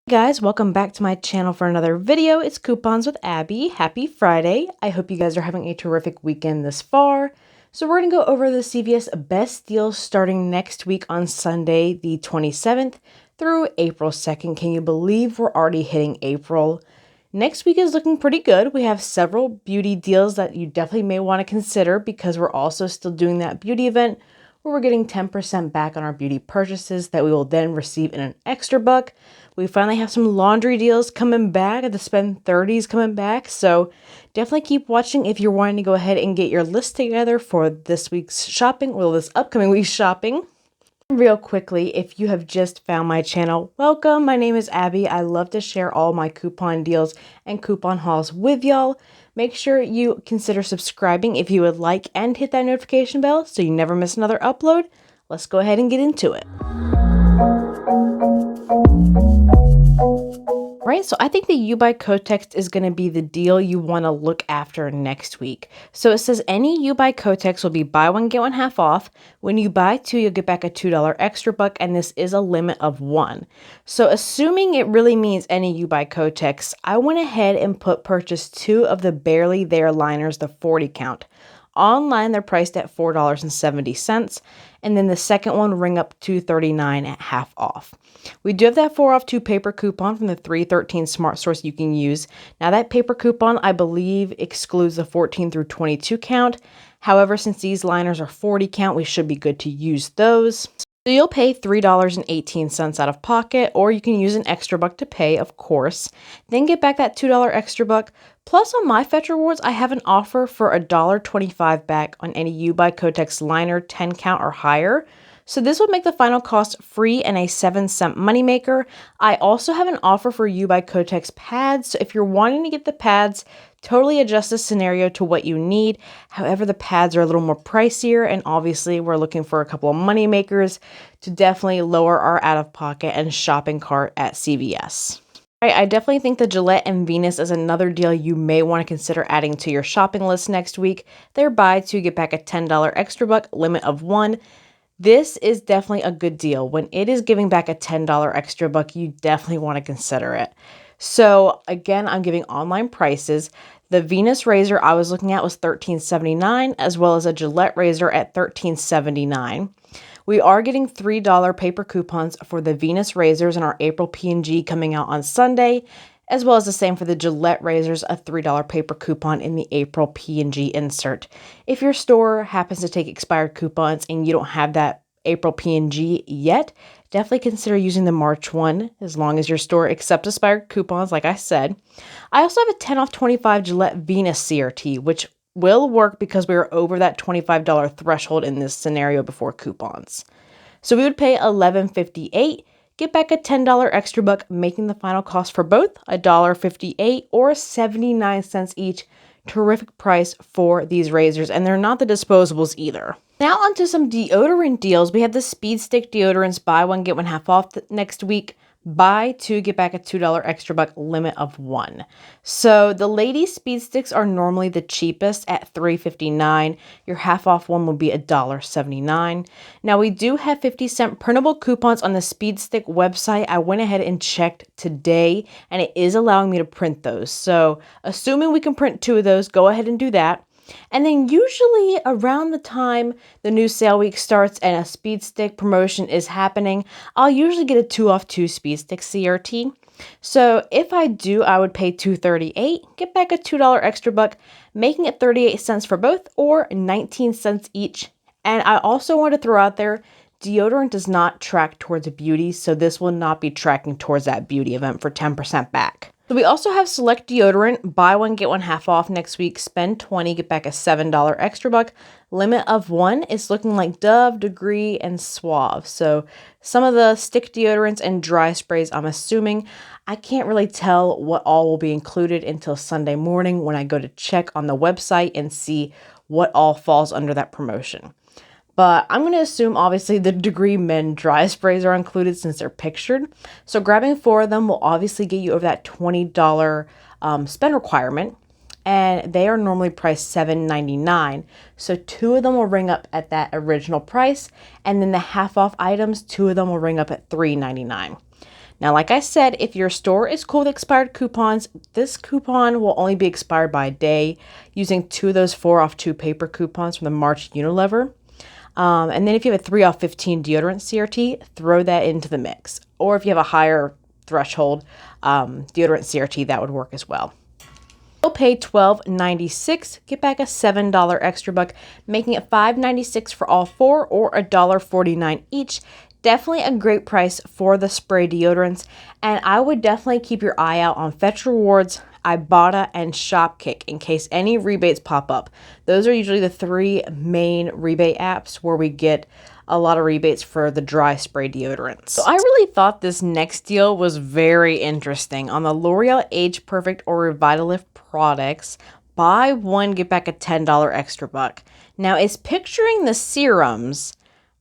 Guys, welcome back to my channel for another video. It's Coupons with Abby. Happy Friday. I hope you guys are having a terrific weekend this far. So we're going to go over the CVS best deals starting next week on Sunday, the 27th through April 2nd. Can you believe we're already hitting April? Next week is looking pretty good. We have several beauty deals that you definitely may want to consider because we're also still doing that beauty event where we're getting 10% back on our beauty purchases that we will then receive in an extra buck. We finally have some laundry deals coming back. The spend 30s coming back. So definitely keep watching if you're wanting to go ahead and get your list together for this week's shopping, or this upcoming week's shopping. Real quickly, if you have just found my channel, welcome. My name is Abby. I love to share all my coupon deals and coupon hauls with y'all. Make sure you consider subscribing if you would like and hit that notification bell so you never miss another upload. Let's go ahead and get into it. Right, so I think the U by Kotex is going to be the deal you want to look after next week. So it says any U by Kotex will be buy one, get one half off. When you buy two, you'll get back a $2 extra buck, and this is a limit of one. So assuming it really means any U by Kotex, I went ahead and purchased two of the Barely There liners, the 40 count. Online, they're priced at $4.70, and then the second one ring up $2.39 at half off. We do have that 4 off 2 paper coupon from the 313 Smart Source you can use. Now that paper coupon, I believe, excludes the 14 through 22 count. However, since these liners are 40 count, we should be good to use those. So you'll pay $3.18 out of pocket, or you can use an extra buck to pay, of course. Then get back that $2 extra buck. Plus, on my Fetch Rewards, I have an offer for $1.25 back on any U by Kotex liner 10 count or higher. So this would make the final cost free and a 7-cent moneymaker. I also have an offer for U by Kotex pads. So if you're wanting to get the pads, totally adjust the scenario to what you need. However, the pads are a little more pricier, and obviously we're looking for a couple of moneymakers to definitely lower our out-of-pocket and shopping cart at CVS. I definitely think the Gillette and Venus is another deal you may want to consider adding to your shopping list next week. They're buy two, get back a $10 extra buck, limit of one. This is definitely a good deal. When it is giving back a $10 extra buck, you definitely want to consider it. So again, I'm giving online prices. The Venus razor I was looking at was $13.79, as well as a Gillette razor at $13.79. We are getting $3 paper coupons for the Venus razors in our April P&G coming out on Sunday, as well as the same for the Gillette razors, a $3 paper coupon in the April P&G insert. If your store happens to take expired coupons and you don't have that April P&G yet, definitely consider using the March one as long as your store accepts expired coupons, like I said. I also have a 10 off 25 Gillette Venus CRT, which will work because we are over that $25 threshold in this scenario before coupons. So we would pay $11.58, get back a $10 extra buck, making the final cost for both $1.58 or 79 cents each. Terrific price for these razors, and they're not the disposables either. Now onto some deodorant deals. We have the Speed Stick deodorants, buy one, get one half off next week. Buy two, get back a $2 extra buck, limit of one. So the ladies Speed Sticks are normally the cheapest at $3.59. Your half off one will be $1.79. Now we do have 50-cent printable coupons on the Speed Stick website. I went ahead and checked today, and it is allowing me to print those. So assuming we can print 2 of those, go ahead and do that. And then usually around the time the new sale week starts and a Speed Stick promotion is happening, I'll usually get a 2 off 2 Speed Stick CRT. So if I do, I would pay $2.38, get back a $2 extra buck, making it 38 cents for both or 19 cents each. And I also want to throw out there, deodorant does not track towards beauty, so this will not be tracking towards that beauty event for 10% back. So we also have select deodorant, buy one, get one half off next week, spend $20, get back a $7 extra buck. Limit of one is looking like Dove, Degree, and Suave. So some of the stick deodorants and dry sprays, I'm assuming. I can't really tell what all will be included until Sunday morning when I go to check on the website and see what all falls under that promotion. But I'm going to assume, obviously, the Degree Men dry sprays are included since they're pictured. So grabbing 4 of them will obviously get you over that $20 spend requirement. And they are normally priced $7.99. So 2 of them will ring up at that original price. And then the half off items, 2 of them will ring up at $3.99. Now, like I said, if your store is cool with expired coupons, this coupon will only be expired by a day using 2 of those 4 off 2 paper coupons from the March Unilever. And then if you have a 3 off 15 deodorant CRT, throw that into the mix. Or if you have a higher threshold deodorant CRT, that would work as well. You'll pay $12.96, get back a $7 extra buck, making it $5.96 for all 4 or $1.49 each. Definitely a great price for the spray deodorants, and I would definitely keep your eye out on Fetch Rewards, Ibotta, and Shopkicks in case any rebates pop up. Those are usually the 3 main rebate apps where we get a lot of rebates for the dry spray deodorants. So I really thought this next deal was very interesting. On the L'Oreal Age Perfect or Revitalift products, buy one, get back a $10 extra buck. Now it's picturing the serums,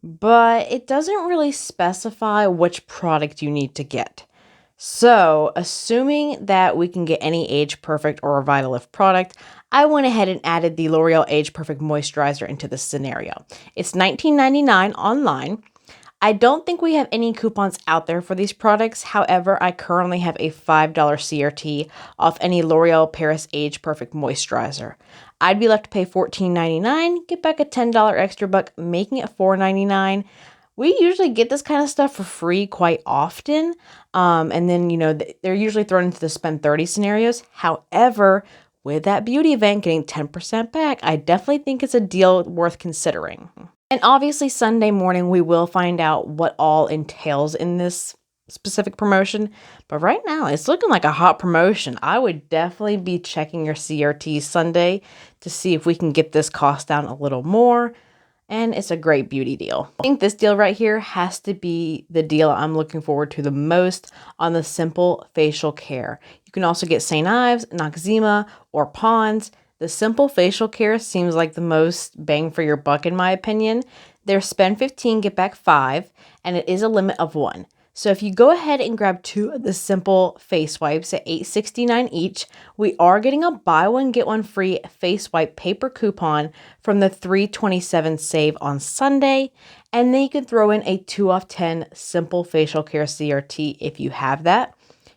but it doesn't really specify which product you need to get. So, assuming that we can get any Age Perfect or Revitalift product, I went ahead and added the L'Oreal Age Perfect Moisturizer into this scenario. It's $19.99 online. I don't think we have any coupons out there for these products. However, I currently have a $5 CRT off any L'Oreal Paris Age Perfect Moisturizer. I'd be left to pay $14.99, get back a $10 extra buck, making it $4.99. We usually get this kind of stuff for free quite often. And then, they're usually thrown into the spend 30 scenarios. However, with that beauty event getting 10% back, I definitely think it's a deal worth considering. And obviously Sunday morning, we will find out what all entails in this specific promotion. But right now, it's looking like a hot promotion. I would definitely be checking your CRT Sunday to see if we can get this cost down a little more. And it's a great beauty deal. I think this deal right here has to be the deal I'm looking forward to the most on the Simple Facial Care. You can also get St. Ives, Noxzema, or Pond's. The Simple Facial Care seems like the most bang for your buck in my opinion. They're spend 15, get back 5, and it is a limit of 1. So if you go ahead and grab 2 of the Simple face wipes at $8.69 each, we are getting a buy one, get one free face wipe paper coupon from the $3.27 save on Sunday. And then you can throw in a 2 off 10 Simple Facial Care CRT if you have that.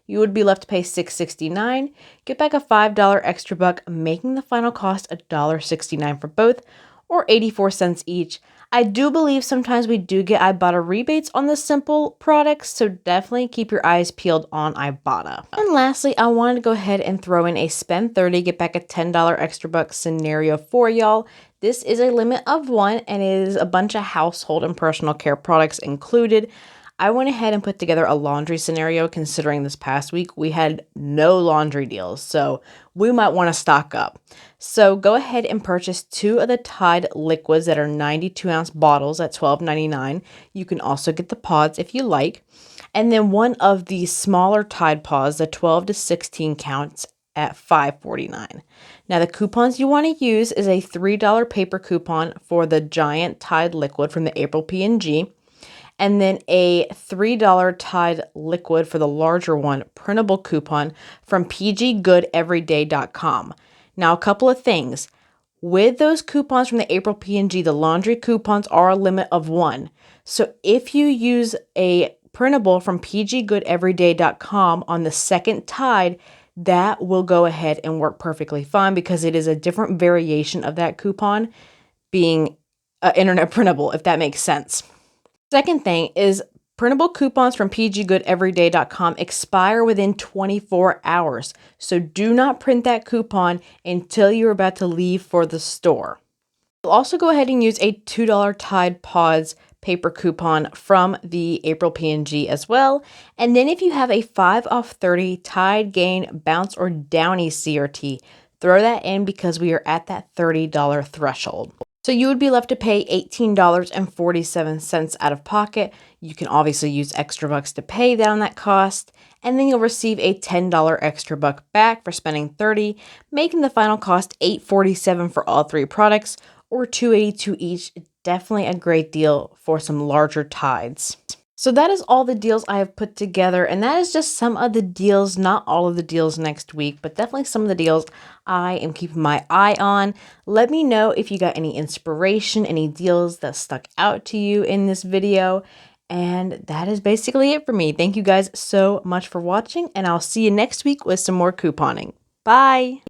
You would be left to pay $6.69, get back a $5 extra buck, making the final cost $1.69 for both, or 84 cents each. I do believe sometimes we do get Ibotta rebates on the Simple products, so definitely keep your eyes peeled on Ibotta. And lastly, I wanted to go ahead and throw in a spend 30, get back a $10 extra buck scenario for y'all. This is a limit of 1, and it is a bunch of household and personal care products included. I went ahead and put together a laundry scenario considering this past week we had no laundry deals, so we might want to stock up. So go ahead and purchase 2 of the Tide liquids that are 92-ounce bottles at $12.99. You can also get the pods if you like. And then 1 of the smaller Tide pods, the 12 to 16 counts at $5.49. Now the coupons you want to use is a $3 paper coupon for the giant Tide liquid from the April P&G. And then a $3 Tide liquid for the larger one, printable coupon from pggoodeveryday.com. Now, a couple of things. With those coupons from the April P&G, the laundry coupons are a limit of 1. So if you use a printable from pggoodeveryday.com on the second Tide, that will go ahead and work perfectly fine because it is a different variation of that coupon being internet printable, if that makes sense. Second thing is printable coupons from pggoodeveryday.com expire within 24 hours. So do not print that coupon until you're about to leave for the store. You'll also go ahead and use a $2 Tide Pods paper coupon from the April P&G as well. And then if you have a 5 off 30 Tide Gain Bounce or Downy CRT, throw that in because we are at that $30 threshold. So you would be left to pay $18.47 out of pocket. You can obviously use extra bucks to pay down that cost. And then you'll receive a $10 extra buck back for spending $30, making the final cost $8.47 for all 3 products or $2.82 each. Definitely a great deal for some larger Tides. So that is all the deals I have put together, and that is just some of the deals, not all of the deals next week, but definitely some of the deals I am keeping my eye on. Let me know if you got any inspiration, any deals that stuck out to you in this video. And that is basically it for me. Thank you guys so much for watching, and I'll see you next week with some more couponing. Bye!